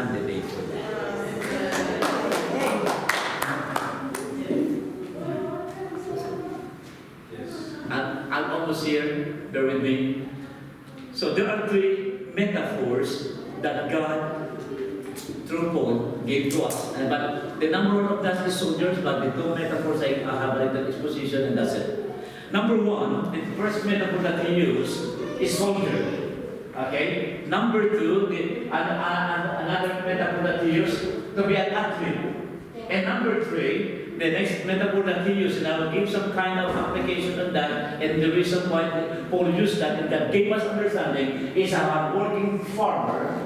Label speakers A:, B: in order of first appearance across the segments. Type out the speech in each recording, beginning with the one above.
A: candidate for that. I'm almost here, bear with me. So there are three metaphors that God, through Paul, gave to us. But the number one of that is soldiers, but the two metaphors I have a little exposition and that's it. Number one, the first metaphor that he used is soldier. Okay? Number two, another metaphor that he used to be an athlete. And number three, the next metaphor that he used, and I will give some kind of application on that, and the reason why Paul used that, and that gave us understanding, is a hard-working farmer.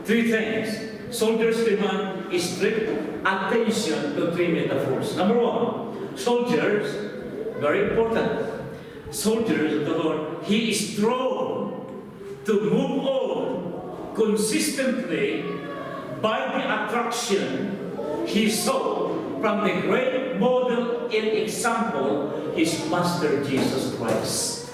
A: Three things. Soldiers demand strict attention to three metaphors. Number one, soldiers, very important. Soldiers of the Lord, he is strong to move on consistently by the attraction he saw from the great model and example, his Master Jesus Christ.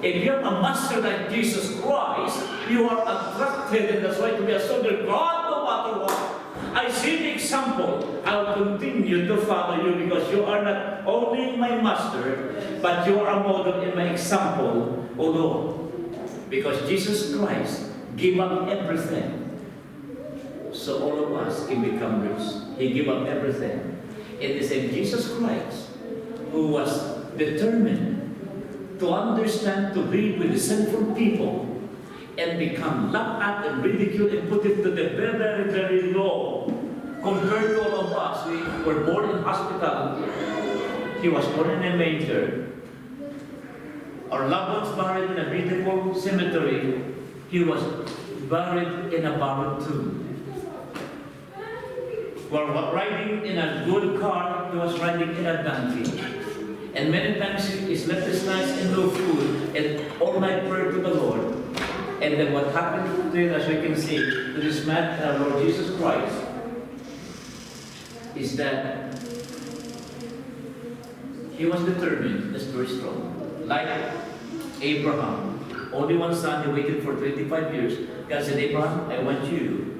A: If you have a master like Jesus Christ, you are attracted, and that's why to be a soldier, God, no matter what, I see the example, I'll continue to follow you because you are not only my master, but you are a model in my example, O Lord. Because Jesus Christ gave up everything, so all of us can become rich. He gave up everything. It is in Jesus Christ who was determined to understand to live with the sinful people and become laughed at and ridiculed and put it to the very, very, very low. Compared to all of us, we were born in hospital. He was born in a manger. Our loved ones buried in a beautiful cemetery. He was buried in a borrowed tomb. While riding in a good car, he was riding in a donkey. And many times he slept his nights in no food and all night prayer to the Lord. And then what happened to him, as we can see, to this man, our Lord Jesus Christ, is that he was determined, that's very strong. Like Abraham, only one son, he waited for 25 years. God said, Abraham, I want you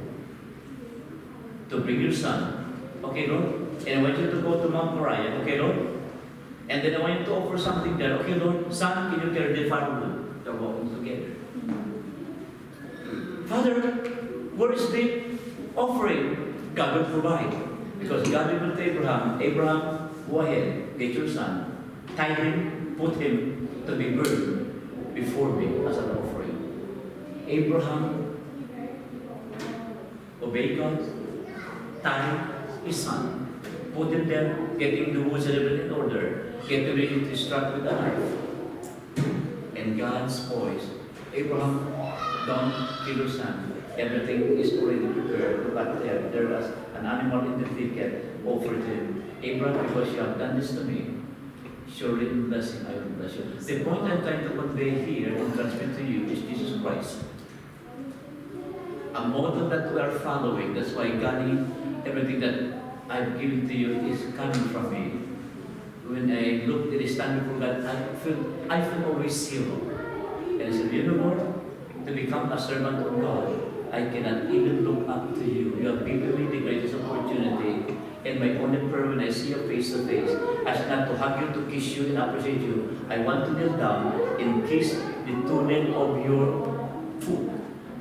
A: to bring your son. Okay, Lord? And I want you to go to Mount Moriah. Okay, Lord? And then I want you to offer something there. Okay, Lord? Son, can you carry the firewood? They're walking together. Father, where is the offering? God will provide. Because God will tell Abraham, Abraham, go ahead, get your son, tie him, put him to be burned before me as an offering. Abraham obeyed God, tie his son, put him there, getting the woods and everything in order, get ready to strike with a knife. And God's voice, Abraham, don't kill your son. Everything is already prepared. Look at there. There was an animal in the thicket offered to him. Abraham, because you have done this to me, surely in blessing I will bless you. The point I'm trying to convey here and transmit to you is Jesus Christ. A model that we are following. That's why God, everything that I've given to you is coming from me. When I look at the standard for God, I feel always zero. And I said, you know what? To become a servant of God, I cannot even look up to you. You have given me the greatest opportunity. And my only prayer when I see you face to face is not to hug you, to kiss you, and appreciate you. I want to kneel down and kiss the toenail of your foot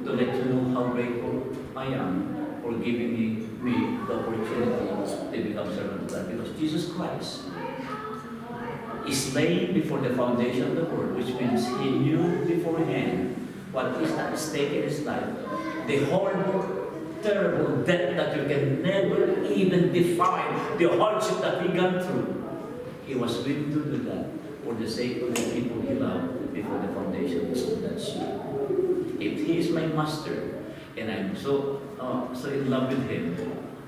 A: to let you know how grateful I am for giving me the opportunity to become servant of God. Because Jesus Christ is laying before the foundation of the world, which means He knew beforehand what is at stake in His life. The horrible, terrible death that you can never even define, the hardship that He got through. He was willing to do that for the sake of the people He loved before the foundation of the world. That's you. If He is my master, and I'm so in love with Him,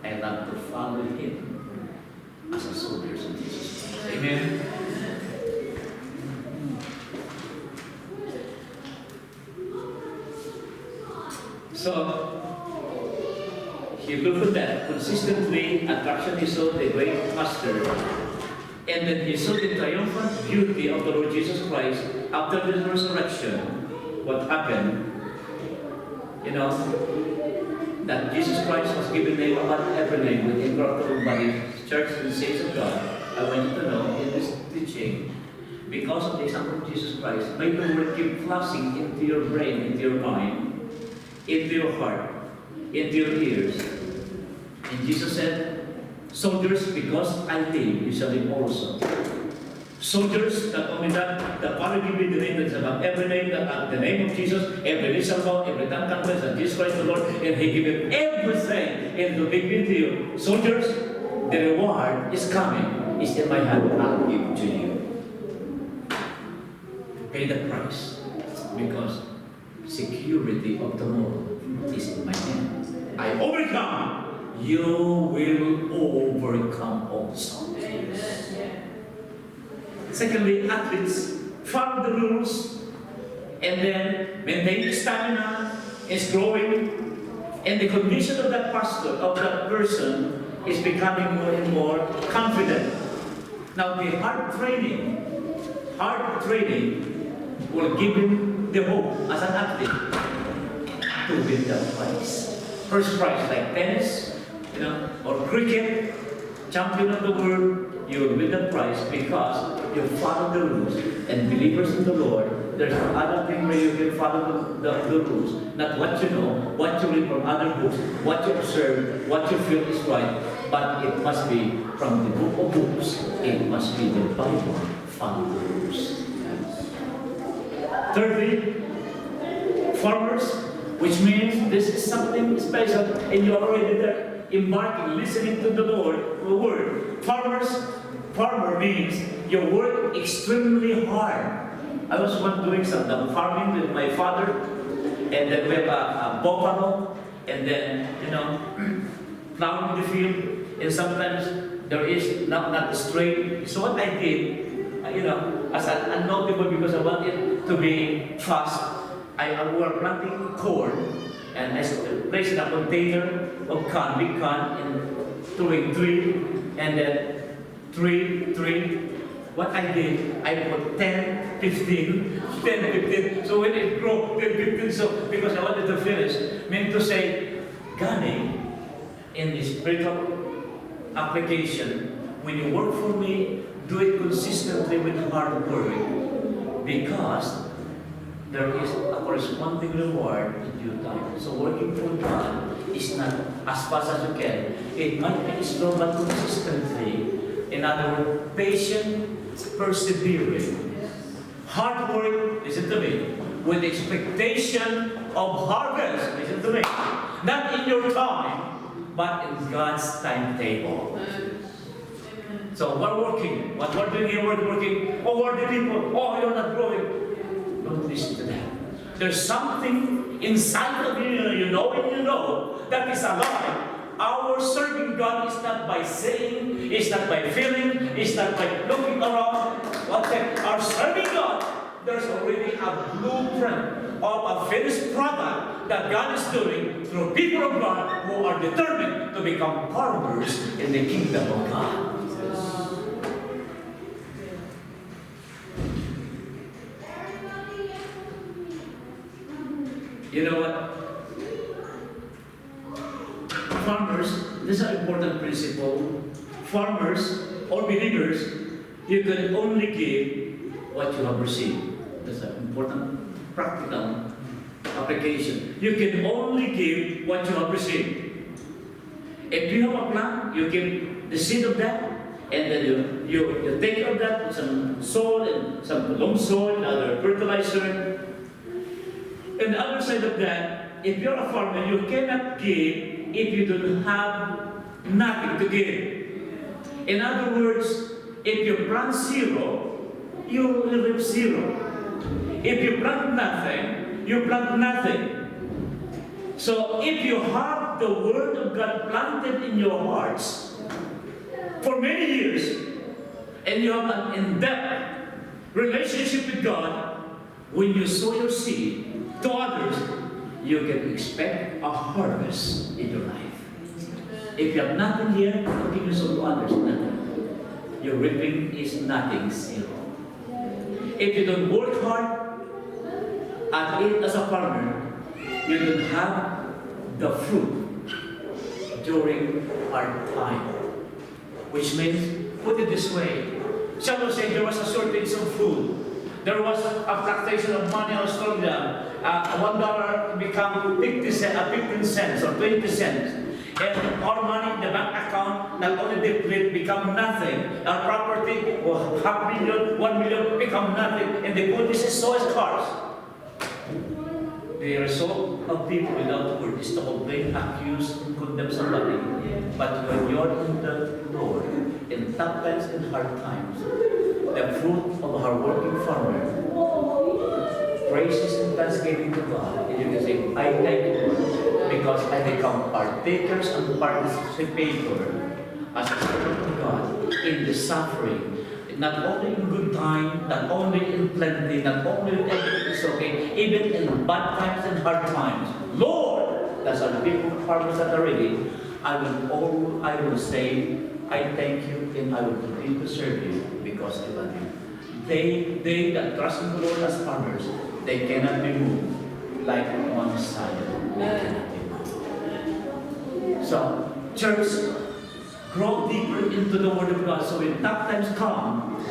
A: I love to follow Him as a soldier of Jesus Christ. Amen. So, he looked at that consistently, attraction he saw the great master, and then he saw the triumphant beauty of the Lord Jesus Christ after the resurrection. What happened? You know, that Jesus Christ given name above every name, with incorruptible body, church and saints of God. I want you to know in this teaching, because of the example of Jesus Christ, may the word keep flashing into your brain, into your mind, into your heart, into your ears. And Jesus said, soldiers, because I live, you shall live also. Soldiers, not only that, the Father gave me the name that is above every name, that at the name of Jesus, every knee shall bow, every tongue confess that Jesus Christ the Lord, and He gave him everything, and to give it to you. Soldiers, the reward is coming, is in my hand, I'll give to you. Pay the price, because security of tomorrow is in my hand. I overcome, you will overcome also. Secondly, athletes follow the rules and then maintain stamina, is growing, and the condition of that pastor, of that person, is becoming more and more confident. Now, the hard training will give him the hope as an athlete to win the prize. First prize, like tennis, or cricket, champion of the world, you will win the prize because you follow the rules. And believers in the Lord, there's no other thing where you can follow the rules. Not what you know, what you read from other books, what you observe, what you feel is right, but it must be from the book of books. It must be the Bible. Follow the rules. Thirdly, farmers, which means this is something special and you're already there, embarking, listening to the Lord, the word. Farmer means you work extremely hard. I was once doing some farming with my father, and then we have a buffalo, and then, plowing the field, and sometimes there is not straight. So what I did, as an unnotable, because I wanted to be fast, I were planting corn, and I placed in a container of big can, and throwing three, and then three. What I did, I put 10, 15. So when it grew, 10, 15, so because I wanted to finish, meant to say, God, in the spiritual application, when you work for me, do it consistently with hard work, because there is a corresponding reward in due time. So working for God is not as fast as you can. It might be slow, but consistently. In other words, patient, persevering. Hard work, listen to me, with expectation of harvest, listen to me. Not in your time, but in God's timetable. So we're working. What we're doing here, we're working. Oh, where are the people? Oh, you're not growing. Don't listen to that. There's something inside of you, you know, that is alive. Our serving God is not by saying, it's not by feeling, it's not by looking around. Our serving God, there's already a blueprint of a finished product that God is doing through people of God who are determined to become farmers in the kingdom of God. You know what? Farmers, this is an important principle. Farmers or believers, you can only give what you have received. That's an important practical application. You can only give what you have received. If you have a plant, you give the seed of that, and then you take care of that with some soil and some loam soil, other fertilizer. And the other side of that, if you're a farmer, you cannot give if you don't have nothing to give. In other words, if you plant zero, you will reap zero. If you plant nothing, you plant nothing. So if you have the Word of God planted in your hearts for many years, and you have an in-depth relationship with God, when you sow your seed to others, you can expect a harvest in your life. If you have nothing here, how can you sow to others? Nothing. Your reaping is nothing, zero. If you don't work hard at it as a farmer, you don't have the fruit during hard time. Which means, put it this way, shall we say there was a shortage of food. There was a fluctuation of money in Australia. $1 become 15 cents or 20 cents. And our money in the bank account not only depleted, become nothing. Our property, or $500,000, $1 million, become nothing. And the food is so scarce. The result of people without word is to complain, accuse, and condemn somebody. But when you're in the Lord, in tough times and hard times, the fruit of our working farmer, praises and thanksgiving to God, and you can say, I thank you, Lord, because I become partakers and participator as a servant of God in the suffering. Not only in good time, not only in plenty, not only when everything is okay, even in bad times and hard times. Lord, that's our people, farmers that are ready. I will say, I thank you and I will continue to serve you because I love you. They that trust in the Lord as farmers, they cannot be moved like one side. They cannot be moved. So, church, grow deeper into the Word of God so when tough times come,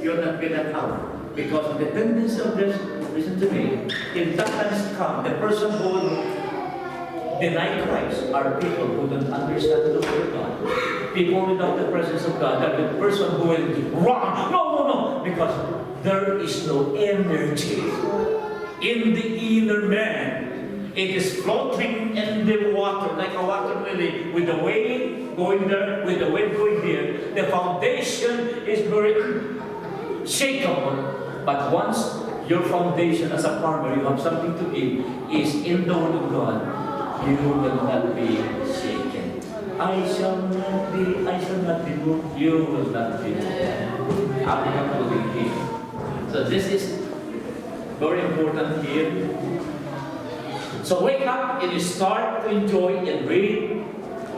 A: you're not get out. Because the tendency of this, listen to me, in tough times come, the person who will deny Christ are people who don't understand the Word of God. People without the presence of God are the person who will run. No, because there is no energy in the inner man. It is floating in the water like a water lily with the wave going there, with the wind going here. The foundation is very shakeable. But once your foundation as a farmer, you have something to eat, is in the Word of God, you will not be shaken. I shall not be moved. You will not be moved. I'm not moving here. So this is very important here. So wake up and you start to enjoy and read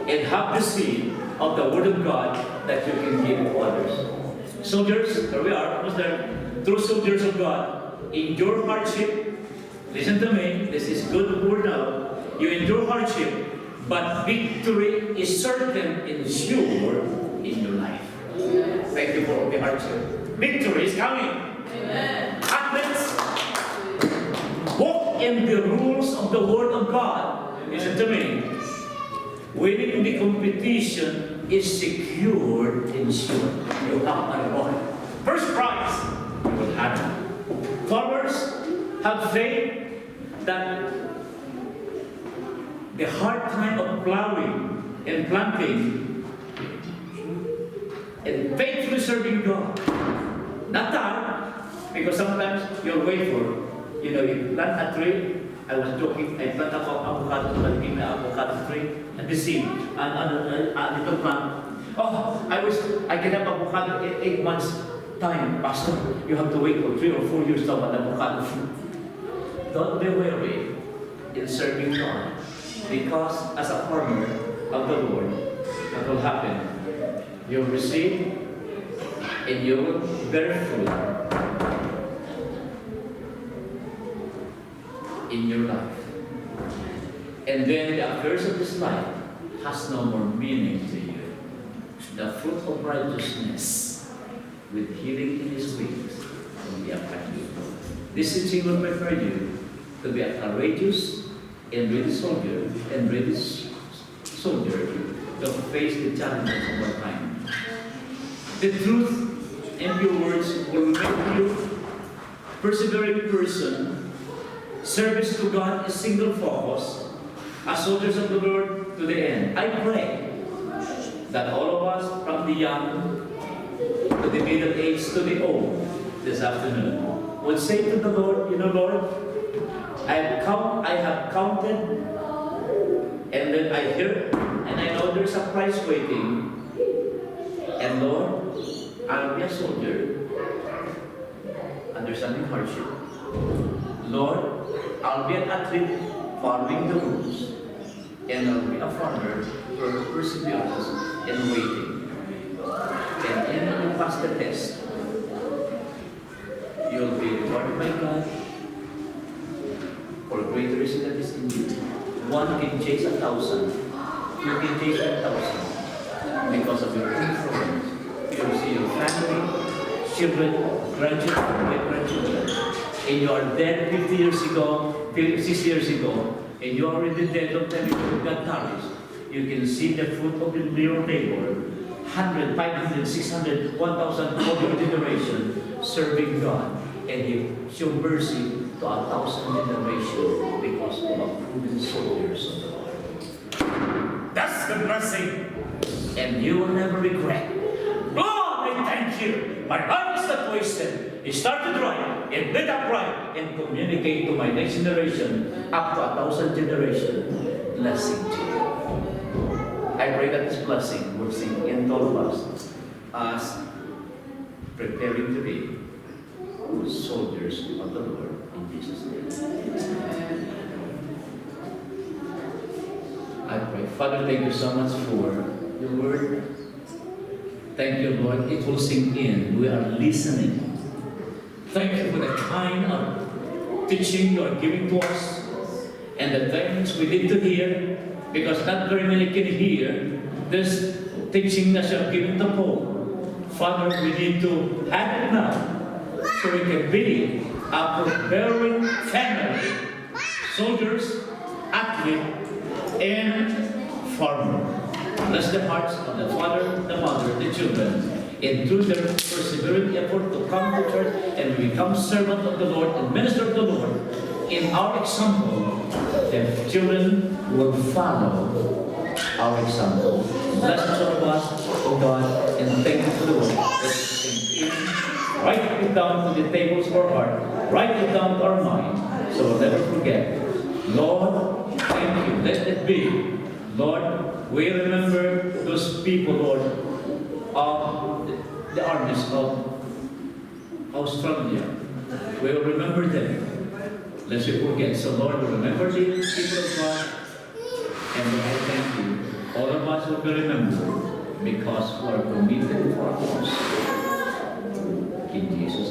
A: and have the seed of the Word of God that you can give to others. Soldiers, there we are, almost there. True soldiers of God, endure hardship. Listen to me, this is good word now. You endure hardship, but victory is certain and sure in your life. Thank you for the hardship. Victory is coming. Amen. Athletes, walk in the rules of the Word of God. Listen to me. Winning the competition is secured and sure. You have a reward. First prize, you will have it. Farmers have faith that the hard time of plowing and planting and faithfully serving God. Not that, because sometimes you'll wait for, you plant a tree. I was joking, I plant an avocado, planting an avocado tree, and the seed, and little plant. Oh, I can have avocado in 8 months' time, Pastor. You have to wait for 3 or 4 years to have an avocado fruit. Don't be weary in serving God, because as a farmer of the Lord, what will happen? You'll receive and you will bear fruit in your life. And then the affairs of this life has no more meaning to you. The fruit of righteousness with healing in his wings will be upon you. This teaching will prepare you to be a courageous and ready soldier to face the challenges of our time. The truth and your words will make you persevering person. Service to God is single focus, as soldiers of the Lord to the end. I pray that all of us, from the young to the middle age to the old, this afternoon, would say to the Lord, Lord, I have counted, and then I hear, and I know there's a prize waiting. And Lord, I'll be a soldier, understanding hardship. Lord, I'll be an athlete following the rules, and I'll be a farmer for perseverance and waiting. And when you pass the test, you'll be rewarded by God for greater is that is in you. One can chase 1,000, you can take 10,000 because of your influence. You will see your family, children, grandchildren, great-grandchildren. And you are dead 50 years ago, 6 years ago, and you are already dead, don't tell me you got tarnished. You can see the fruit of your labor, 100, 500, 600, 1,000 of your generation serving God. And He showed mercy to 1,000 generations because of our proven soldiers of the Lord. That's the blessing. And you will never regret. God, I thank you. My heart is not wasted. It started right, and let up right, and communicate to my next generation up to 1,000 generations. Blessing to you. I pray that this blessing will sink into all of us as preparing to be soldiers of the Lord in Jesus' name. I pray. Father, thank you so much for your word. Thank you, Lord. It will sink in. We are listening. Thank you for the kind of teaching you are giving to us and the things we need to hear, because not very many can hear this teaching that you are giving to Paul. Father, we need to have it now so we can be a preparing family, soldiers, athlete, and farmer. Bless the hearts of the father, the mother, the children, and through their persevering effort to come to church and become servant of the Lord and minister of the Lord. In our example, the children will follow our example. Bless all of us, oh God, and thank you for the word. Write it down to the tables of our heart. Write it down to our mind, so we'll never forget. Lord, thank you. Let it be. Lord, we remember those people, Lord, of the armies of Australia. We will remember them, lest we forget. So, Lord, we remember the people of God, and I thank you. All of us will be remembered because we are committed for our cause. In Jesus'